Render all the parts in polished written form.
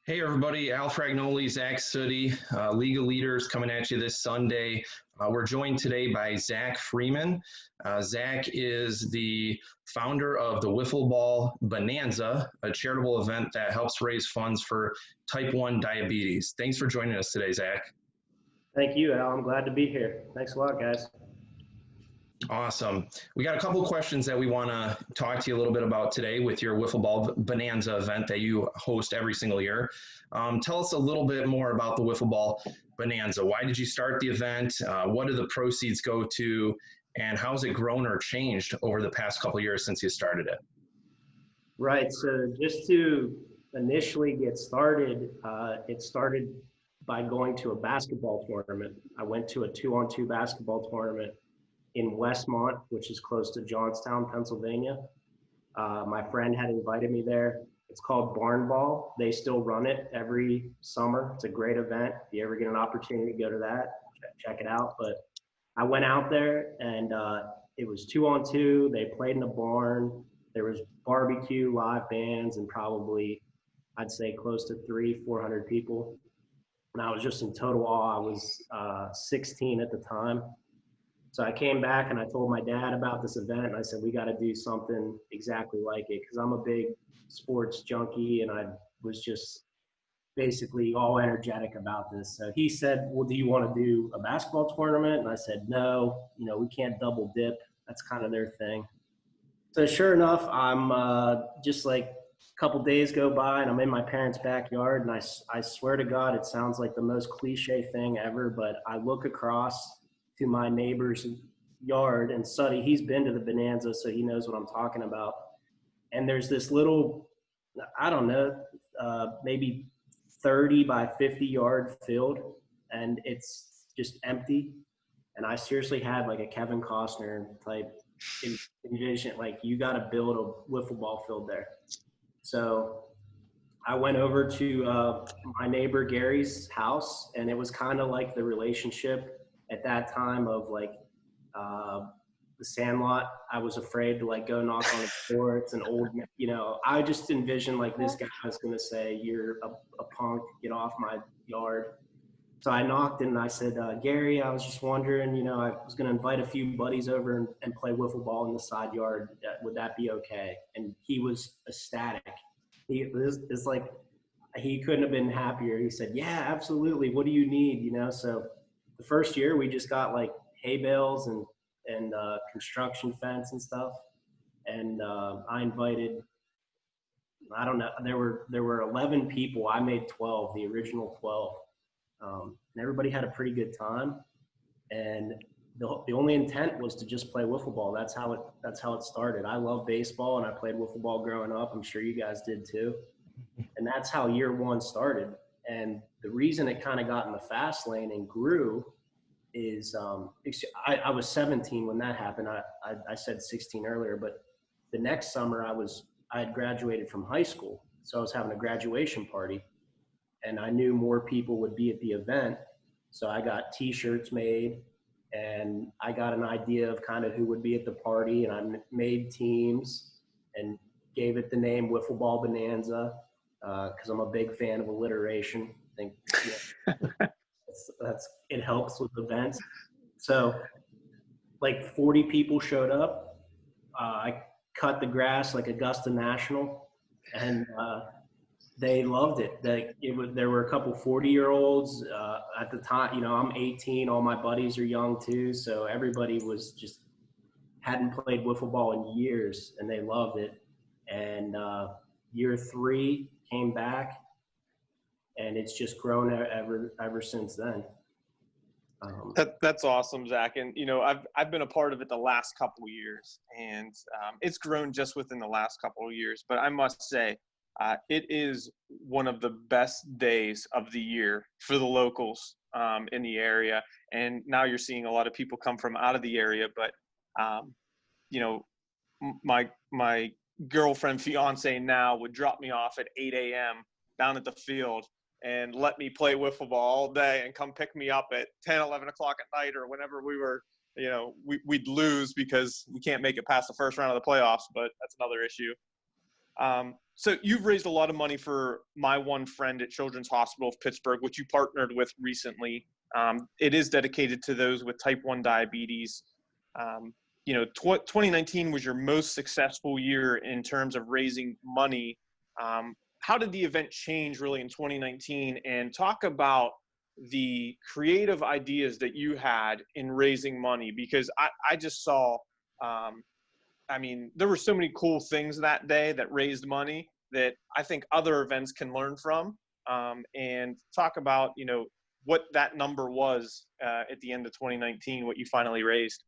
Hey everybody, Al Fragnoli, Zach Sooty, League of Leaders coming at you this Sunday. We're joined today by Zach Freeman. Zach is the founder of the Wiffle Ball Bonanza, a charitable event that helps raise funds for type 1 diabetes. Thanks for joining us today, Zach. Thank you, Al. I'm glad to be here. Thanks a lot, guys. Awesome. We got a couple of questions that we want to talk to you a little bit about today with your Wiffle Ball Bonanza event that you host every single year. Tell us a little bit more about the Wiffle Ball Bonanza. Why did you start the event? What do the proceeds go to? And how has it grown or changed over the past couple of years since you started it? Right. So just to initially get started, it started by going to a basketball tournament. I went to a 2-on-2 basketball tournament in Westmont, which is close to Johnstown, Pennsylvania. My friend had invited me there. It's called Barn Ball. They still run it every summer. It's a great event. If you ever get an opportunity to go to that, check it out. But I went out there and it was 2-on-2. They played in a barn. There was barbecue, live bands, and probably I'd say close to 300-400 people. And I was just in total awe. I was 16 at the time. So I came back and I told my dad about this event, and I said, we got to do something exactly like it, because I'm a big sports junkie and I was just basically all energetic about this. So he said, well, do you want to do a basketball tournament? And I said, no, we can't double dip. That's kind of their thing. So sure enough, I'm just like a couple days go by and I'm in my parents' backyard, and I swear to God, it sounds like the most cliche thing ever, but I look across to my neighbor's yard, and Suddy, he's been to the Bonanza, so he knows what I'm talking about. And there's this little, I don't know, maybe 30 by 50 yard field, and it's just empty. And I seriously had like a Kevin Costner type envision, like you got to build a wiffle ball field there. So I went over to my neighbor Gary's house, and it was kind of like the relationship at that time of like the Sandlot. I was afraid to like go knock on the door. It's an old, I just envisioned like this guy was going to say, you're a punk, get off my yard. So I knocked and I said, Gary, I was just wondering, I was going to invite a few buddies over and play wiffle ball in the side yard. Would that be okay? And he was ecstatic. It's like, he couldn't have been happier. He said, yeah, absolutely. What do you need? So the first year we just got like hay bales and construction fence and stuff. And I invited, I don't know, there were 11 people. I made 12, the original 12. And everybody had a pretty good time. And the only intent was to just play wiffle ball. That's how it started. I love baseball and I played wiffle ball growing up. I'm sure you guys did too. And that's how year one started. And the reason it kind of got in the fast lane and grew is I was 17 when that happened. I said 16 earlier, but the next summer I had graduated from high school. So I was having a graduation party and I knew more people would be at the event. So I got t-shirts made and I got an idea of kind of who would be at the party, and I made teams and gave it the name Wiffle Ball Bonanza because I'm a big fan of alliteration. I think it helps with events. So like 40 people showed up. I cut the grass like Augusta National, and they loved it. There were a couple 40-year-olds at the time. I'm 18. All my buddies are young too, so everybody was just hadn't played wiffle ball in years, and they loved it. And year 3 came back, and it's just grown ever since then. That's awesome, Zach. And I've been a part of it the last couple of years, and it's grown just within the last couple of years. But I must say, it is one of the best days of the year for the locals in the area. And now you're seeing a lot of people come from out of the area. But my girlfriend, fiance now would drop me off at 8 a.m. down at the field and let me play wiffle ball all day and come pick me up at 10, 11 o'clock at night, or whenever we were, we'd lose because we can't make it past the first round of the playoffs, but that's another issue. So you've raised a lot of money for My One Friend at Children's Hospital of Pittsburgh, which you partnered with recently. It is dedicated to those with type 1 diabetes. 2019 was your most successful year in terms of raising money. How did the event change really in 2019? And talk about the creative ideas that you had in raising money, because I just saw, there were so many cool things that day that raised money that I think other events can learn from, and talk about, what that number was at the end of 2019, what you finally raised.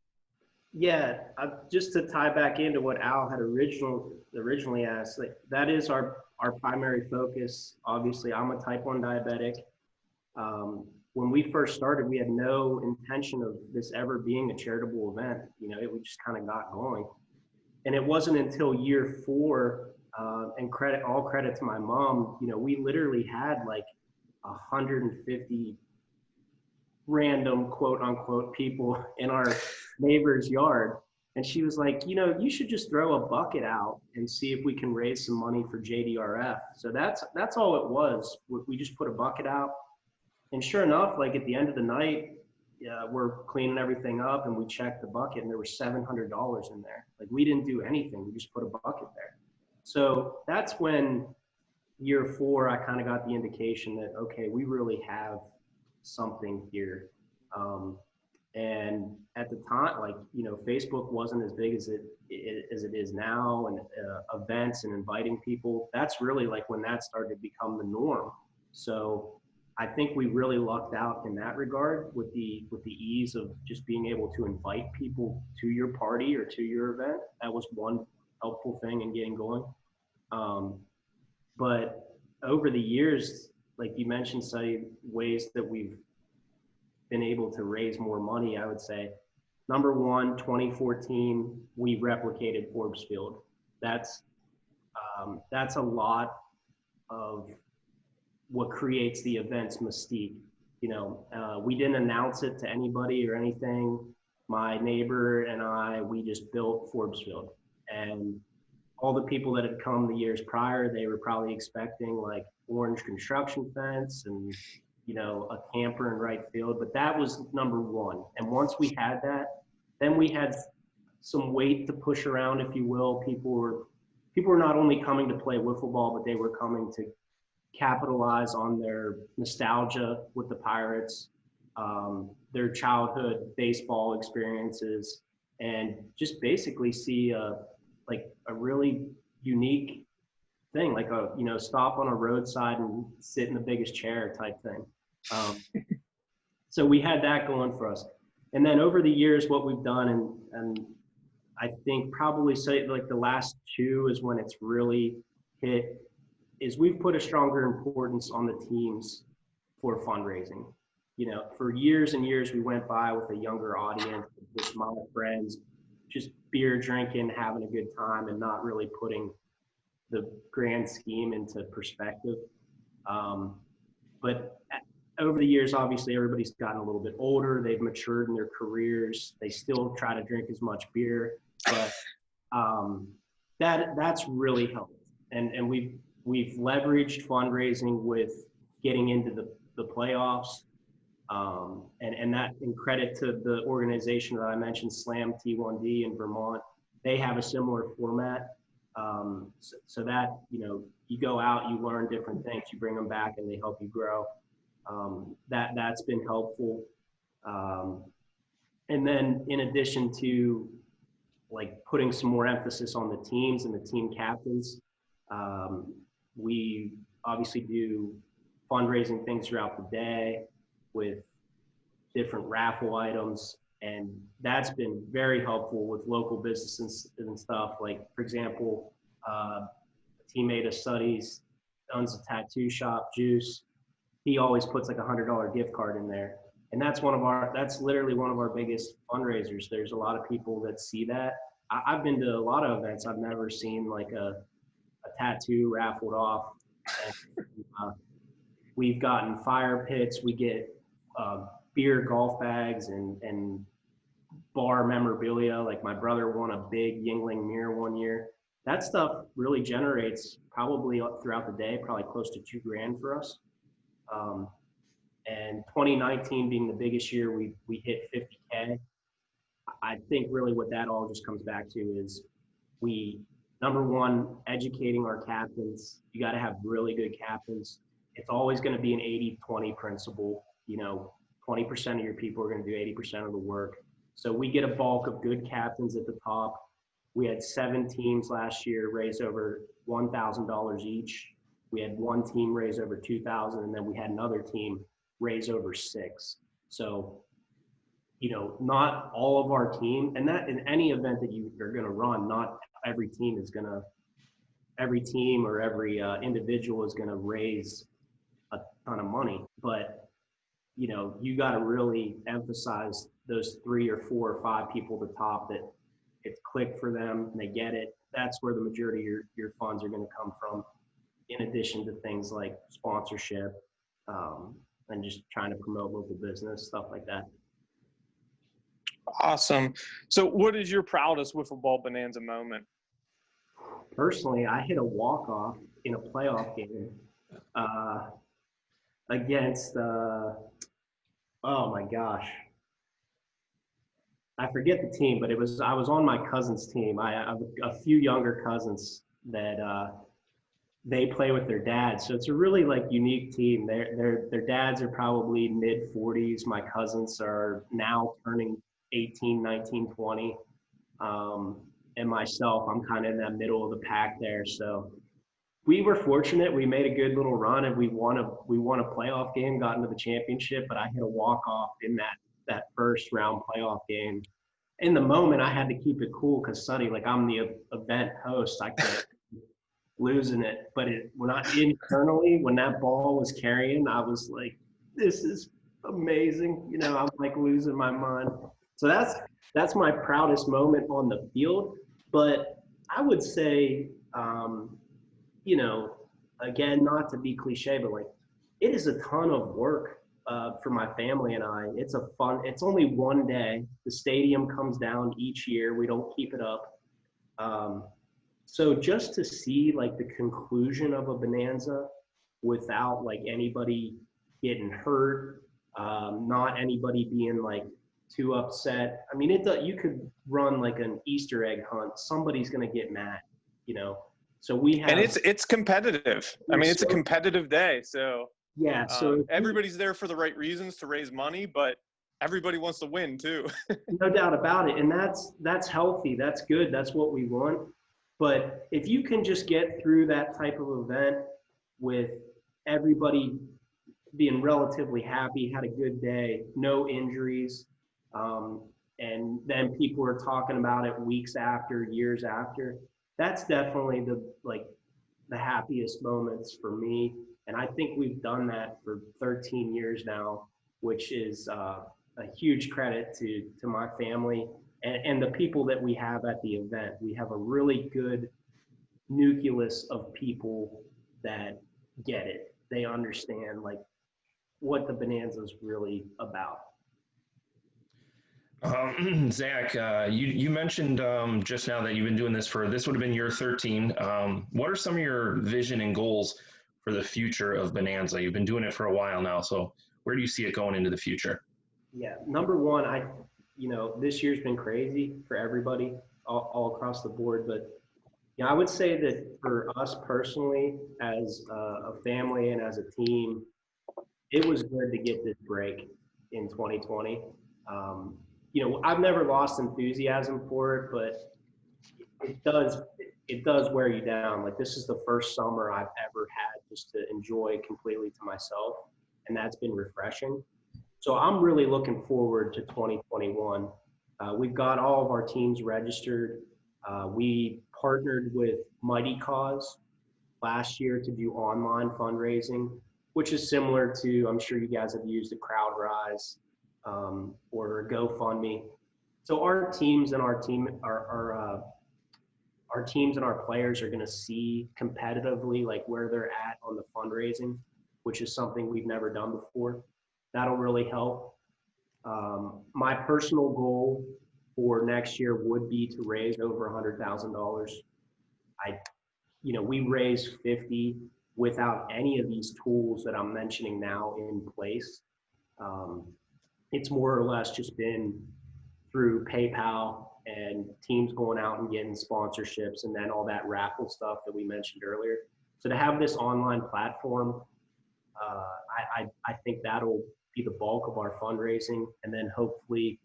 Yeah, just to tie back into what Al had originally asked, like, that is our primary focus. Obviously, I'm a type 1 diabetic. When we first started, we had no intention of this ever being a charitable event. We just kind of got going. And it wasn't until year 4, and all credit to my mom, we literally had like 150 random quote unquote people in our neighbor's yard. And she was like, you should just throw a bucket out and see if we can raise some money for JDRF. So that's all it was. We just put a bucket out. And sure enough, like at the end of the night, we're cleaning everything up and we checked the bucket and there was $700 in there. Like, we didn't do anything. We just put a bucket there. So that's when year 4, I kind of got the indication that, okay, we really have something here. And at the time, Facebook wasn't as big as it is now, and events and inviting people, that's really like when that started to become the norm. So I think we really lucked out in that regard with the ease of just being able to invite people to your party or to your event. That was one helpful thing in getting going. But over the years, like you mentioned, ways that we've been able to raise more money, I would say, number one, 2014, we replicated Forbes Field. That's a lot of what creates the event's mystique. We didn't announce it to anybody or anything. My neighbor and we just built Forbes Field, and all the people that had come the years prior, they were probably expecting like orange construction fence and a camper in right field, but that was number one. And once we had that, then we had some weight to push around, if you will. People were not only coming to play wiffle ball, but they were coming to capitalize on their nostalgia with the Pirates, their childhood baseball experiences, and just basically see a really unique thing, like stop on a roadside and sit in the biggest chair type thing. So we had that going for us. And then over the years, what we've done, and I think probably say like the last 2 is when it's really hit, is we've put a stronger importance on the teams for fundraising. For years and years, we went by with a younger audience, just my friends, just beer drinking, having a good time, and not really putting the grand scheme into perspective. But over the years, obviously, everybody's gotten a little bit older. They've matured in their careers. They still try to drink as much beer, but that's really helped. And we've leveraged fundraising with getting into the playoffs. And that, in credit to the organization that I mentioned, Slam T1D in Vermont, they have a similar format. So that, you go out, you learn different things, you bring them back, and they help you grow. That's been helpful. And then in addition to like putting some more emphasis on the teams and the team captains, we obviously do fundraising things throughout the day with different raffle items. And that's been very helpful with local businesses and stuff. Like, for example, a teammate of Suddy's owns a tattoo shop, Juice. He always puts like $100 gift card in there. And that's literally one of our biggest fundraisers. There's a lot of people that see that. I've been to a lot of events. I've never seen like a tattoo raffled off. And, we've gotten fire pits. We get beer golf bags and bar memorabilia. Like, my brother won a big Yingling mirror one year. that stuff really generates probably throughout the day, probably close to $2,000 for us. Um, and 2019 being the biggest year, we hit 50K. I think really what that all just comes back to is we, number one, educating our captains. You got to have really good captains. It's always going to be an 80-20 principle. 20% of your people are going to do 80% of the work. So we get a bulk of good captains at the top. We had 7 teams last year raise over $1,000 each. We had one team raise over 2,000, and then we had another team raise over 6. So, not all of our team, and that in any event that you are going to run, not every team or every individual is going to raise a ton of money. But, you got to really emphasize those 3 or 4 or 5 people at the top that it's clicked for them and they get it. That's where the majority of your funds are going to come from, in addition to things like sponsorship, and just trying to promote local business, stuff like that. Awesome. So what is your proudest wiffle ball bonanza moment? Personally, I hit a walk-off in a playoff game against, oh my gosh, I forget the team, but I was on my cousin's team. I have a few younger cousins that they play with their dads, so it's a really unique team. Their dads are probably mid 40s. My cousins are now turning 18, 19, 20. And myself, I'm kind of in that middle of the pack there. So we were fortunate. We made a good little run and we won a playoff game, got into the championship, but I hit a walk-off in that first round playoff game. In the moment, I had to keep it cool because Sonny, I'm the event host, I can't losing it. But when that ball was carrying, I was like, this is amazing. I'm losing my mind. So that's my proudest moment on the field. But I would say, again, not to be cliche, but it is a ton of work for my family and I. It's only one day. The stadium comes down each year. We don't keep it up. So just to see the conclusion of a bonanza without anybody getting hurt, not anybody being too upset. I mean, you could run an Easter egg hunt. Somebody's going to get mad, So we have, and it's competitive. I mean, it's a competitive day. So yeah. So everybody's there for the right reasons to raise money, but everybody wants to win too. No doubt about it. And that's healthy. That's good. That's what we want. But if you can just get through that type of event with everybody being relatively happy, had a good day, no injuries, and then people are talking about it weeks after, years after, that's definitely the happiest moments for me. And I think we've done that for 13 years now, which is a huge credit to my family and the people that we have at the event. We have a really good nucleus of people that get it. They understand what the bonanza is really about. Zach, you mentioned just now that you've been doing this would have been year 13. What are some of your vision and goals for the future of Bonanza? You've been doing it for a while now, so where do you see it going into the future? Yeah, number one, this year's been crazy for everybody all across the board, but I would say that for us personally, as a family and as a team, it was good to get this break in 2020. I've never lost enthusiasm for it, but it does wear you down. This is the first summer I've ever had just to enjoy completely to myself, and that's been refreshing. So I'm really looking forward to 2021. We've got all of our teams registered. We partnered with Mighty Cause last year to do online fundraising, which is similar to, I'm sure you guys have used a CrowdRise or GoFundMe. So our teams and our teams and our players are going to see competitively where they're at on the fundraising, which is something we've never done before. That'll really help. My personal goal for next year would be to raise over $100,000. we raised 50 without any of these tools that I'm mentioning now in place. It's more or less just been through PayPal and teams going out and getting sponsorships and then all that raffle stuff that we mentioned earlier. So to have this online platform, I think that'll be the bulk of our fundraising. And then hopefully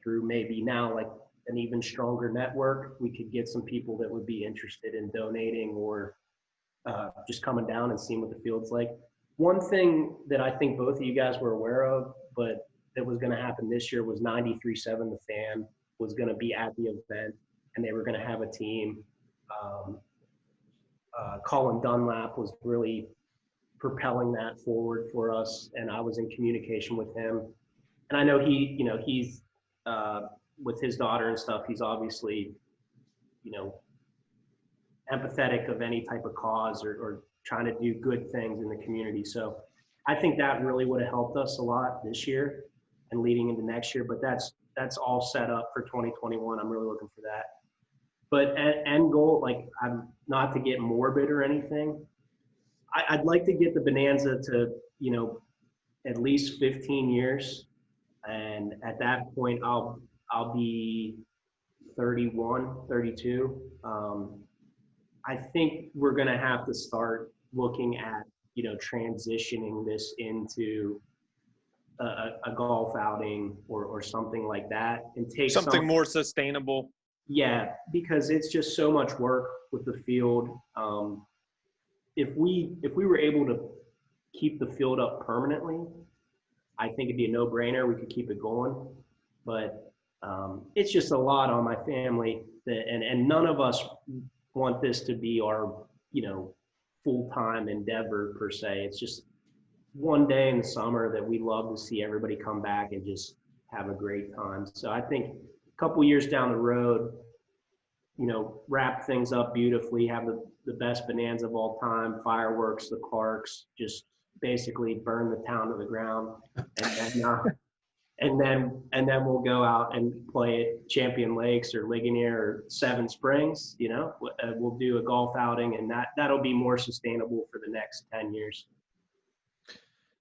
through maybe now like an even stronger network, we could get some people that would be interested in donating or just coming down and seeing what the field's like. One thing that I think both of you guys were aware of, but that was going to happen this year was 93.7 The Fan was going to be at the event, and they were going to have a team. Colin Dunlap was really propelling that forward for us, and I was in communication with him. And I know he's with his daughter and stuff, he's obviously, empathetic of any type of cause or trying to do good things in the community. So I think that really would have helped us a lot this year and leading into next year, but that's all set up for 2021. I'm really looking for that. But end goal, like I'm not to get morbid or anything. I'd like to get the Bonanza to, at least 15 years. And at that point, I'll be 31, 32. I think we're going to have to start looking at, transitioning this into a golf outing or something like that and take something more sustainable. Yeah, because it's just so much work with the field. If we were able to keep the field up permanently, I think it'd be a no-brainer. We could keep it going, but it's just a lot on my family and none of us want this to be our, full-time endeavor per se. It's just one day in the summer that we love to see everybody come back and just have a great time. So I think a couple years down the road, wrap things up beautifully, have the best Bonanza of all time, fireworks, the Clarks, just basically burn the town to the ground. And then we'll go out and play at Champion Lakes or Ligonier or Seven Springs. We'll do a golf outing, and that'll be more sustainable for the next 10 years.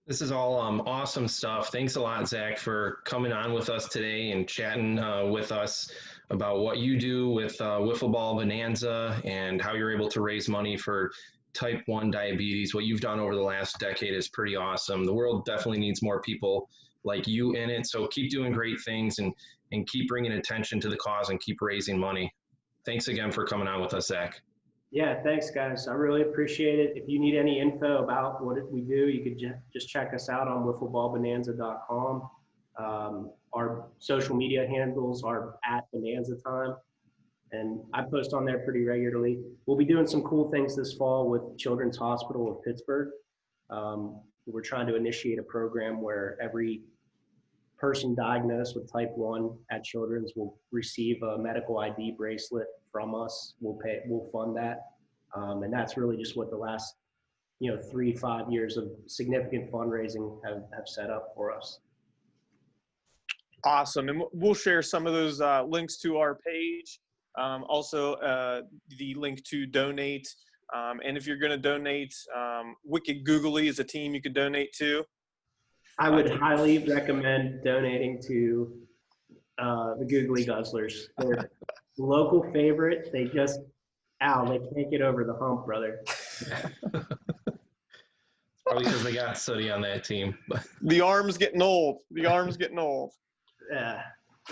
This is all awesome stuff. Thanks a lot, Zach, for coming on with us today and chatting with us about what you do with Wiffle Ball Bonanza and how you're able to raise money for type 1 diabetes. What you've done over the last decade is pretty awesome. The world definitely needs more people like you in it. So keep doing great things and keep bringing attention to the cause and keep raising money. Thanks again for coming on with us, Zach. Yeah, thanks, guys. I really appreciate it. If you need any info about what we do, you could just check us out on wiffleballbonanza.com. Our social media handles are @BonanzaTime, and I post on there pretty regularly. We'll be doing some cool things this fall with Children's Hospital of Pittsburgh. We're trying to initiate a program where every person diagnosed with type 1 at Children's will receive a medical ID bracelet from us. We'll fund that. And that's really just what the last, 3-5 years of significant fundraising have set up for us. Awesome. And we'll share some of those links to our page. Also, the link to donate. And if you're going to donate, Wicked Googly is a team you could donate to. I would highly recommend donating to the Googly Guzzlers. They're local favorite. They can't get over the hump, brother. Probably because they got Sooty on that team. The arm's getting old. Yeah.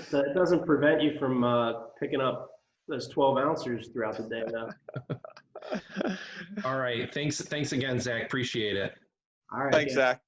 So it doesn't prevent you from picking up those 12 ounces throughout the day, though. All right. Thanks again, Zach. Appreciate it. All right. Thanks, Zach.